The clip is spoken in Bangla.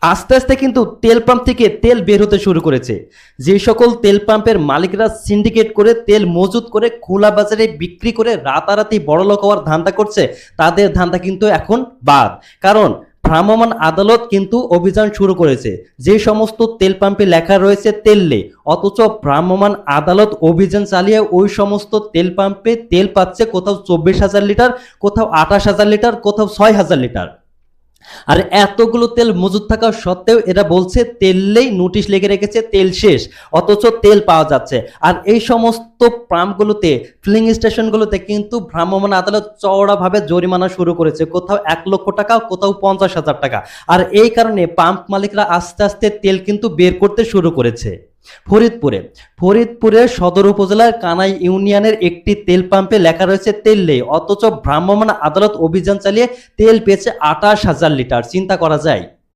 আস্তে আস্তে কিন্তু তেল পাম্প থেকে তেল বের হতে শুরু করেছে। যে সকল তেল পাম্পের মালিকরা সিন্ডিকেট করে তেল মজুত করে খোলা বাজারে বিক্রি করে রাতারাতি বড়লোক হওয়ার ধান্দা করছে, তাদের ধান্দা কিন্তু এখন বাদ। কারণ ভ্রাম্যমাণ আদালত কিন্তু অভিযান শুরু করেছে। যে সমস্ত তেল পাম্পে লেখা রয়েছে তেল নেই, অথচ ভ্রাম্যমাণ আদালত অভিযান চালিয়ে ওই সমস্ত তেল পাম্পে তেল পাচ্ছে কোথাও 24,000 লিটার, কোথাও 28,000 লিটার, কোথাও 6,000 লিটার। আর এতগুলো তেল মজুদ থাকা সত্ত্বেও এরা বলছে তেলেই নোটিশ লেগে রেখেছে তেল শেষ, অথচ তেল পাওয়া যাচ্ছে। আর এই সমস্ত পাম্পগুলোতে, ফিলিং স্টেশনগুলোতে কিন্তু ভ্রাম্যমাণ আদালত চওড়াভাবে জরিমানা শুরু করেছে, কোথাও 1,00,000 টাকা, কোথাও 50,000 টাকা। আর এই কারণে পাম্প মালিকরা আস্তে আস্তে তেল কিন্তু বের করতে শুরু করেছে। ফরিদপুরের সদর উপজেলার কানাই ইউনিয়নের একটি তেল পাম্পে লেখা রয়েছে তেল নেই, অথচ ভ্রাম্যমাণ আদালত অভিযান চালিয়ে তেল পেয়েছে 28,000 লিটার। চিন্তা করা যায়।